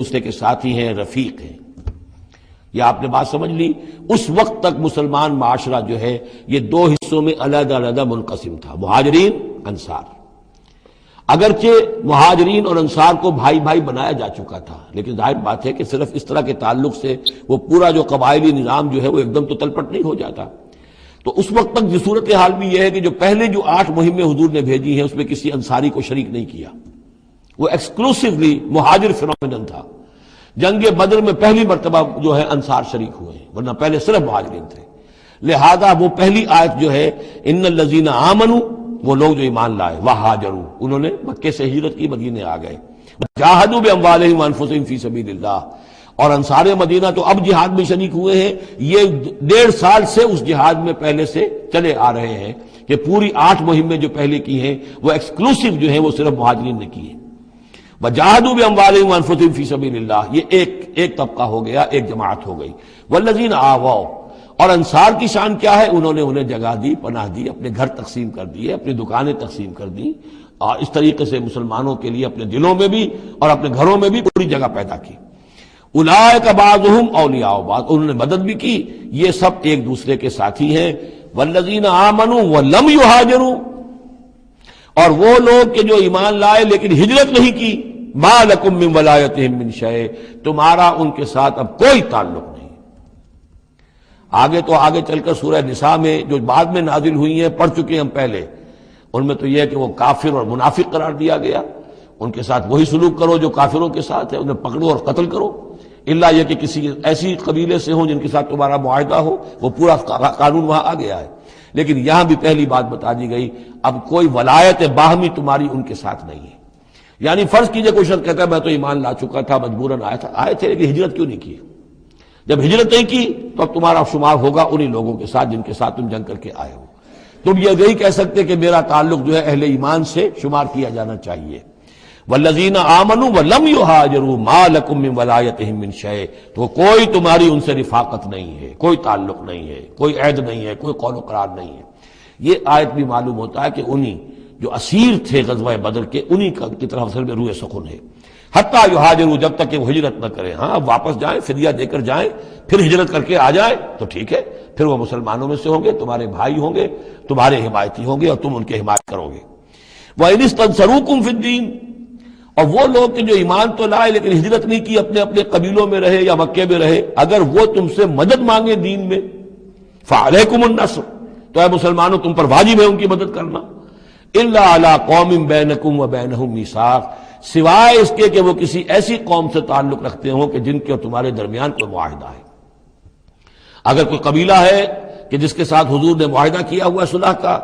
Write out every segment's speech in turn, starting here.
دوسرے کے ساتھی ہیں، رفیق ہیں۔ یہ آپ نے بات سمجھ لی۔ اس وقت تک مسلمان معاشرہ جو ہے یہ دو حصوں میں علیحدہ علیحدہ منقسم تھا، مہاجرین، انصار۔ اگرچہ مہاجرین اور انصار کو بھائی بھائی بنایا جا چکا تھا، لیکن ظاہر بات ہے کہ صرف اس طرح کے تعلق سے وہ پورا جو قبائلی نظام جو ہے وہ ایک دم تو تلپٹ نہیں ہو جاتا۔ تو اس وقت تک یہ صورتحال بھی یہ ہے کہ جو پہلے جو 8 مہمیں حضور نے بھیجی ہیں اس میں کسی انصاری کو شریک نہیں کیا، وہ ایکسکلوسیولی مہاجر فینومینن تھا۔ جنگ بدر میں پہلی مرتبہ جو ہے انصار شریک ہوئے ہیں، ورنہ پہلے صرف مہاجرین تھے۔ لہذا وہ پہلی آیت جو ہے ان الذین آمنوا، وہ لوگ جو ایمان لائے، وہاجروا، انہوں نے مکے سے ہجرت کی، مدینے آ گئے، جاہدوا باموالہم وانفسہم فی سبیل اللہ، اور انصار مدینہ تو اب جہاد میں شریک ہوئے ہیں۔ یہ 1.5 سال سے اس جہاد میں پہلے سے چلے آ رہے ہیں کہ پوری 8 مہمیں جو پہلے کی ہیں وہ ایکسکلوسیو جو ہیں وہ صرف مہاجرین نے کی ہیں۔ وجاہدوا باموالہم وانفسہم فی سبیل اللہ، یہ ایک طبقہ ہو گیا، ایک جماعت ہو گئی۔ والذین آووا، اور انصار کی شان کیا ہے؟ انہیں جگہ دی، پناہ دی، اپنے گھر تقسیم کر دیے، اپنی دکانیں تقسیم کر دی، اور اس طریقے سے مسلمانوں کے لیے اپنے دلوں میں بھی اور اپنے گھروں میں بھی پوری جگہ پیدا کی۔ اولئک بعضهم اولیاء بعض، انہوں نے مدد بھی کی، یہ سب ایک دوسرے کے ساتھی ہیں۔ والذین آمنوا ولم یہاجروا، اور وہ لوگ کہ جو ایمان لائے لیکن ہجرت نہیں کی، ما لکم من ولایتہم من شیء، تمہارا ان کے ساتھ اب کوئی تعلق نہیں۔ آگے چل کر سورہ نساء میں جو بعد میں نازل ہوئی ہیں، پڑھ چکے ہم پہلے، ان میں تو یہ ہے کہ وہ کافر اور منافق قرار دیا گیا، ان کے ساتھ وہی سلوک کرو جو کافروں کے ساتھ ہے، انہیں پکڑو اور قتل کرو، الا یہ کہ کسی ایسی قبیلے سے ہوں جن کے ساتھ تمہارا معاہدہ ہو، وہ پورا قانون وہاں آ گیا ہے۔ لیکن یہاں بھی پہلی بات بتا دی گئی، اب کوئی ولایت باہمی تمہاری ان کے ساتھ نہیں ہے۔ یعنی فرض کیجئے کوئی شخص کہتا ہے میں تو ایمان لا چکا تھا، مجبوراً آئے تھے لیکن ہجرت کیوں نہیں کی؟ جب ہجرت نہیں کی تو اب تمہارا شمار ہوگا انہی لوگوں کے ساتھ جن کے ساتھ تم جنگ کر کے آئے ہو۔ تم یہ نہیں کہہ سکتے کہ میرا تعلق جو ہے اہل ایمان سے شمار کیا جانا چاہیے۔ والذین آمنوا ولم یہاجروا ما لکم من ولایتہم من شیء، تو کوئی تمہاری ان سے رفاقت نہیں ہے، کوئی تعلق نہیں ہے، کوئی عہد نہیں ہے، کوئی قول و قرار نہیں ہے۔ یہ آیت بھی معلوم ہوتا ہے کہ انہی جو اسیر تھے غزوہ بدر کے، انہی کی طرف اصل میں روح سخن ہے۔ حتیٰ یہاجروا، جب تک کہ وہ ہجرت نہ کریں، ہاں واپس جائیں، فدیہ دے کر جائیں، پھر ہجرت کر کے آ جائیں تو ٹھیک ہے، پھر وہ مسلمانوں میں سے ہوں گے، تمہارے بھائی ہوں گے، تمہارے حمایتی ہوں گے اور تم ان کے حمایت کرو گے۔ وَإِنِ اسْتَنصَرُوكُمْ فِي الدِّينِ، اور وہ لوگ کہ جو ایمان تو لائے لیکن ہجرت نہیں کی، اپنے اپنے قبیلوں میں رہے یا مکے میں رہے، اگر وہ تم سے مدد مانگے دین میں، فَعَلَيْكُمُ النَّصْرُ، تو اے مسلمانوں تم پر واجب ہے ان کی مدد کرنا۔ إِلَّا عَلَىٰ قَوْمٍ بَيْنَكُمْ وَبَيْنَهُم مِّيثَاقٌ، سوائے اس کے کہ وہ کسی ایسی قوم سے تعلق رکھتے ہوں کہ جن کے اور تمہارے درمیان کوئی معاہدہ ہے۔ اگر کوئی قبیلہ ہے کہ جس کے ساتھ حضور نے معاہدہ کیا ہوا ہے صلح کا،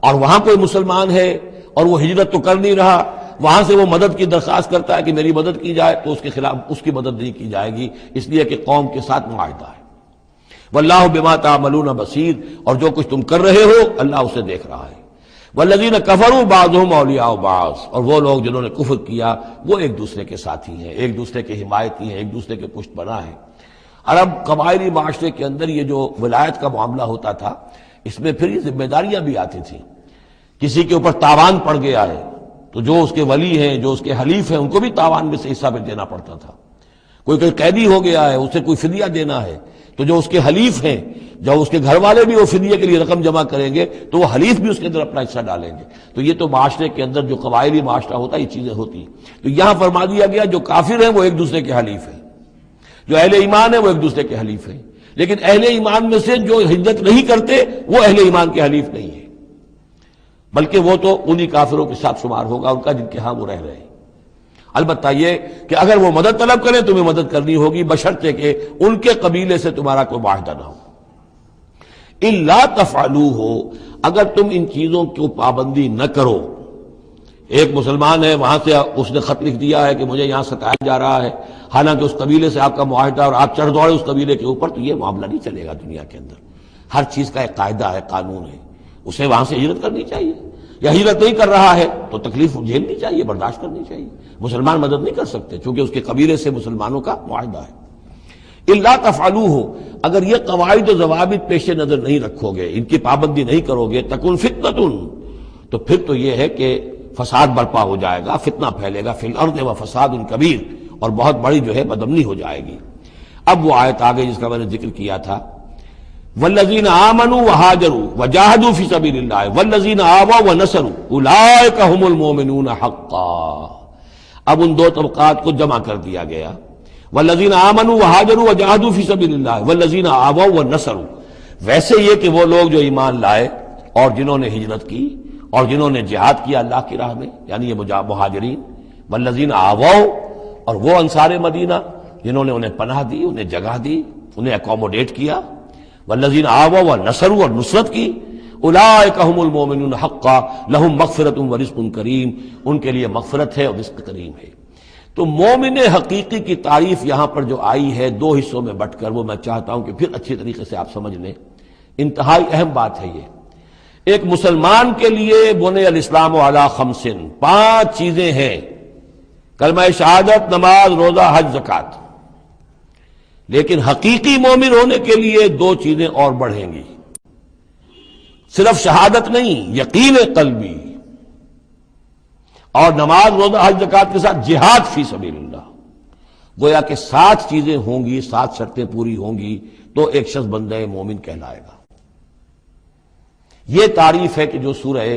اور وہاں کوئی مسلمان ہے اور وہ ہجرت تو کر نہیں رہا، وہاں سے وہ مدد کی درخواست کرتا ہے کہ میری مدد کی جائے، تو اس کے خلاف اس کی مدد نہیں کی جائے گی، اس لیے کہ قوم کے ساتھ معاہدہ ہے۔ واللہ بما تعملون بصیر، اور جو کچھ تم کر رہے ہو اللہ اسے دیکھ رہا ہے۔ والذین کفروا بعضهم اولیاء بعض، اور وہ لوگ جنہوں نے کفر کیا وہ ایک دوسرے کے ساتھی ہیں، ایک دوسرے کے حمایتی ہیں، ایک دوسرے کے پشت پناہ ہیں۔ عرب قبائلی معاشرے کے اندر یہ جو ولایت کا معاملہ ہوتا تھا، اس میں پھر یہ ذمہ داریاں بھی آتی تھیں۔ کسی کے اوپر تاوان پڑ گیا ہے تو جو اس کے ولی ہیں، جو اس کے حلیف ہیں، ان کو بھی تاوان میں سے حصہ بھی دینا پڑتا تھا۔ کوئی قیدی ہو گیا ہے، اسے کوئی فدیہ دینا ہے، تو جو اس کے حلیف ہیں، جو اس کے گھر والے بھی وہ فدیے کے لیے رقم جمع کریں گے تو وہ حلیف بھی اس کے اندر اپنا حصہ ڈالیں گے۔ تو یہ تو معاشرے کے اندر جو قبائلی معاشرہ ہوتا ہے یہ چیزیں ہوتی ہیں۔ تو یہاں فرما دیا گیا جو کافر ہیں وہ ایک دوسرے کے حلیف ہیں، جو اہل ایمان ہیں وہ ایک دوسرے کے حلیف ہیں، لیکن اہل ایمان میں سے جو ہجرت نہیں کرتے وہ اہل ایمان کے حلیف نہیں ہیں، بلکہ وہ تو انہی کافروں کے ساتھ شمار ہوگا ان کا جن کے ہاں وہ رہ رہے ہیں۔ البتہ یہ کہ اگر وہ مدد طلب کریں تمہیں مدد کرنی ہوگی، بشرطے کہ ان کے قبیلے سے تمہارا کوئی معاہدہ نہ ہو۔ الا تفعلوه، اگر تم ان چیزوں کو پابندی نہ کرو۔ ایک مسلمان ہے، وہاں سے اس نے خط لکھ دیا ہے کہ مجھے یہاں ستایا جا رہا ہے، حالانکہ اس قبیلے سے آپ کا معاہدہ اور آپ چڑھ دوڑے اس قبیلے کے اوپر، تو یہ معاملہ نہیں چلے گا دنیا کے اندر۔ ہر چیز کا ایک قاعدہ ہے، قانون ہے، اسے وہاں سے ہجرت کرنی چاہیے، یا ہجرت نہیں کر رہا ہے تو تکلیف جھیلنی چاہیے، برداشت کرنی چاہیے۔ مسلمان مدد نہیں کر سکتے چونکہ اس کے قبیلے سے مسلمانوں کا معاہدہ ہے۔ الا تفعلوه، اگر یہ قواعد و ضوابط پیش نظر نہیں رکھو گے، ان کی پابندی نہیں کرو گے، تکن فتنۃ، تو پھر تو یہ ہے کہ فساد برپا ہو جائے گا، فتنہ پھیلے گا، فی الارض و فساد کبیر، اور بہت بڑی جو ہے بدامنی ہو جائے گی۔ اب وہ آیت آگے جس کا میں نے ذکر کیا تھا، والذین آمنوا وہاجروا وجاہدوا فی سبیل اللہ والذین آووا ونصروا اولئک هم المؤمنون حقا۔ اب ان دو طبقات کو جمع کر دیا گیا، والذین آمنوا وہاجروا وجاہدوا فی سبیل اللہ والذین آووا ونصروا، ویسے یہ کہ وہ لوگ جو ایمان لائے اور جنہوں نے ہجرت کی اور جنہوں نے جہاد کیا اللہ کی راہ میں، یعنی یہ مہاجرین، والذین آووا، اور وہ انصار مدینہ جنہوں نے انہیں پناہ دی، انہیں جگہ دی، انہیں اکوموڈیٹ کیا، والذین آووا ونصروا، اور نصرت کی، اولئک هم المؤمنون حقا لهم مغفرۃ ورزق کریم، ان کے لیے مغفرت ہے اور رزق کریم ہے۔ تو مومن حقیقی کی تعریف یہاں پر جو آئی ہے دو حصوں میں بٹ کر، وہ میں چاہتا ہوں کہ پھر اچھی طریقے سے آپ سمجھ لیں، انتہائی اہم بات ہے یہ۔ ایک مسلمان کے لیے بنی الاسلام علی خمس، 5 چیزیں ہیں، کلمہ شہادت، نماز، روزہ، حج، زکوٰۃ۔ لیکن حقیقی مومن ہونے کے لیے 2 چیزیں اور بڑھیں گی، صرف شہادت نہیں، یقین قلبی، اور نماز، روزہ، حج، زکوٰۃ کے ساتھ جہاد فی سبیل اللہ۔ گویا کہ 7 چیزیں ہوں گی، 7 شرطیں پوری ہوں گی تو ایک شخص بندہ مومن کہلائے گا۔ یہ تعریف ہے کہ جو سورہ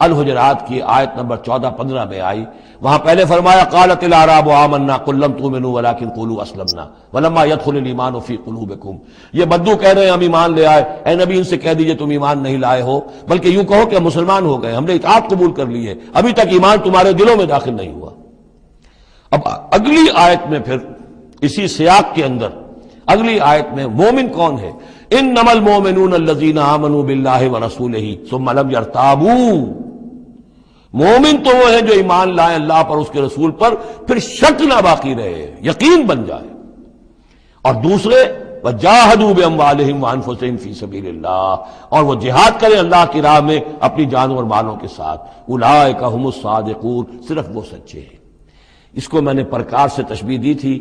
الحجرات کی آیت نمبر 14-15 میں آئی، وہاں پہلے فرمایا قالت الاعراب آمنا قل لم تؤمنوا ولکن قولوا اسلمنا ولما يدخل الايمان في قلوبكم، یہ بدو کہہ رہے ہیں ہم ایمان لے آئے، اے نبی ان سے کہہ دیجئے تم ایمان نہیں لائے ہو، بلکہ یوں کہو کہ ہم مسلمان ہو گئے، ہم نے اطاعت قبول کر لی ہے، ابھی تک ایمان تمہارے دلوں میں داخل نہیں ہوا۔ اب اگلی آیت میں پھر اسی سیاق کے اندر اگلی آیت میں مومن کون ہے؟ انما المؤمنون الذين آمنوا بالله ورسوله ثم لم يرتابوا، مومن تو وہ ہیں جو ایمان لائیں اللہ پر، اس کے رسول پر، پھر شک نہ باقی رہے، یقین بن جائے۔ اور دوسرے وجاہدوا باموالہم وانفسہم فی سبیل اللہ، اور وہ جہاد کریں اللہ کی راہ میں اپنی جانوں اور مالوں کے ساتھ، اولئک هم الصادقون، صرف وہ سچے ہیں۔ اس کو میں نے پرکار سے تشبیہ دی تھی۔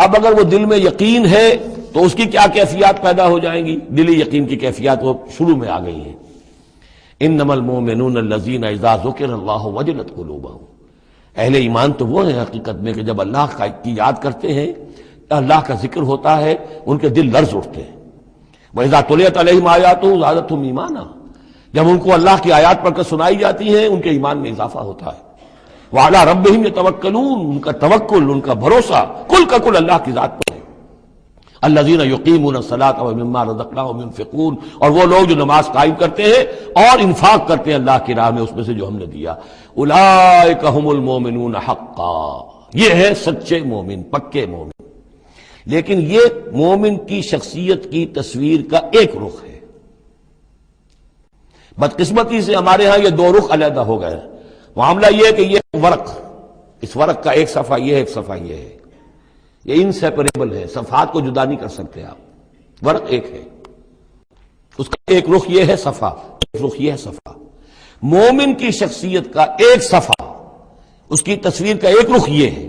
اب اگر وہ دل میں یقین ہے تو اس کی کیا کیفیات پیدا ہو جائیں گی؟ دلی یقین کی کیفیات وہ شروع میں آ گئی ہیں۔ انما المؤمنون الذین اذا ذکر اللہ وجلت قلوبہم، اہل ایمان تو وہ ہیں حقیقت میں کہ جب اللہ کی یاد کرتے ہیں، اللہ کا ذکر ہوتا ہے، ان کے دل لرز اٹھتے ہیں۔ وَإِذَا تُلِيَتْ عَلَيْهِمْ آيَاتُهُ زَادَتْهُمْ ایمانا، جب ان کو اللہ کی آیات پڑھ کر سنائی جاتی ہیں ان کے ایمان میں اضافہ ہوتا ہے۔ وَعَلَىٰ رَبِّهِمْ يَتَوَكَّلُونَ، ان کا توکل، ان کا بھروسہ کل کا کل اللہ کی ذات پر ہے۔ الذین یقیمون الصلاۃ ومما رزقناہم ينفقون، اور وہ لوگ جو نماز قائم کرتے ہیں اور انفاق کرتے ہیں اللہ کی راہ میں اس میں سے جو ہم نے دیا۔ اولئک هم المؤمنون حقا، یہ ہے سچے مومن، پکے مومن۔ لیکن یہ مومن کی شخصیت کی تصویر کا ایک رخ ہے۔ بدقسمتی سے ہمارے ہاں یہ 2 رخ علیحدہ ہو گئے۔ معاملہ یہ ہے کہ یہ ورق، اس ورق کا ایک صفحہ یہ ہے، ایک صفحہ یہ ہے، یہ انسیپریبل ہے، صفحات کو جدا نہیں کر سکتے آپ، ورق ایک ہے، اس کا ایک رخ یہ ہے صفحہ، ایک رخ یہ ہے صفحہ۔ مومن کی شخصیت کا ایک صفحہ، اس کی تصویر کا ایک رخ یہ ہے،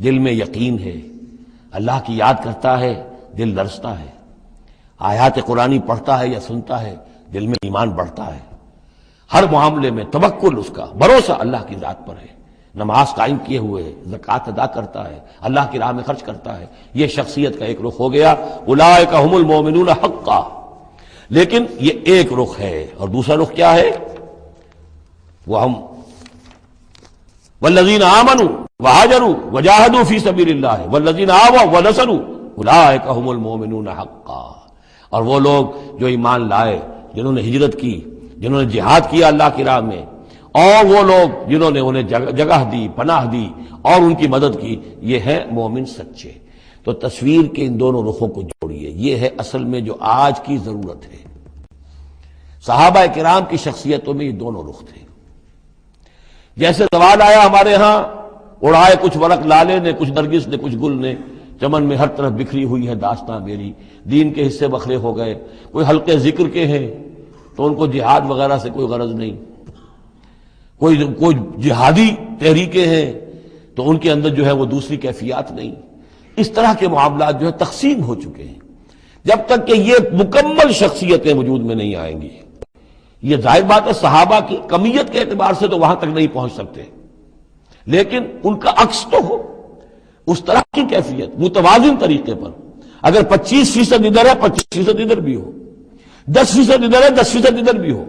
دل میں یقین ہے، اللہ کی یاد کرتا ہے، دل لرزتا ہے، آیات قرآنی پڑھتا ہے یا سنتا ہے، دل میں ایمان بڑھتا ہے، ہر معاملے میں توکل، اس کا بھروسہ اللہ کی ذات پر ہے، نماز قائم کیے ہوئے ہے، زکوٰۃ ادا کرتا ہے، اللہ کی راہ میں خرچ کرتا ہے۔ یہ شخصیت کا ایک رخ ہو گیا، اولئک هم المؤمنون حقا۔ لیکن یہ ایک رخ ہے، اور دوسرا رخ کیا ہے؟ وہ ہم والذین آمنوا وہاجروا وجاہدوا فی سبیل اللہ والذین آووا ونصروا اولئک هم المؤمنون حقا، اور وہ لوگ جو ایمان لائے، جنہوں نے ہجرت کی، جنہوں نے جہاد کیا اللہ کی راہ میں، اور وہ لوگ جنہوں نے انہیں جگہ دی، پناہ دی اور ان کی مدد کی، یہ ہے مومن سچے۔ تو تصویر کے ان دونوں رخوں کو جوڑیے، یہ ہے اصل میں جو آج کی ضرورت ہے۔ صحابہ کرام کی شخصیتوں میں یہ دونوں رخ تھے۔ جیسے زوال آیا ہمارے ہاں، اڑائے کچھ ورق لالے نے، کچھ نرگس نے، کچھ گل نے، چمن میں ہر طرف بکھری ہوئی ہے داستاں میری، دین کے حصے بکھرے ہو گئے، کوئی حلقے ذکر کے ہیں تو ان کو جہاد وغیرہ سے کوئی غرض نہیں، کوئی جہادی تحریکیں ہیں تو ان کے اندر جو ہے وہ دوسری کیفیات نہیں۔ اس طرح کے معاملات جو ہے تقسیم ہو چکے ہیں۔ جب تک کہ یہ مکمل شخصیتیں وجود میں نہیں آئیں گی، یہ ظاہر بات ہے صحابہ کی کمیت کے اعتبار سے تو وہاں تک نہیں پہنچ سکتے، لیکن ان کا عکس تو ہو، اس طرح کی کیفیت متوازن طریقے پر. اگر 25% ادھر ہے 25% ادھر بھی ہو، 10% ادھر ہے 10% ادھر بھی ہو.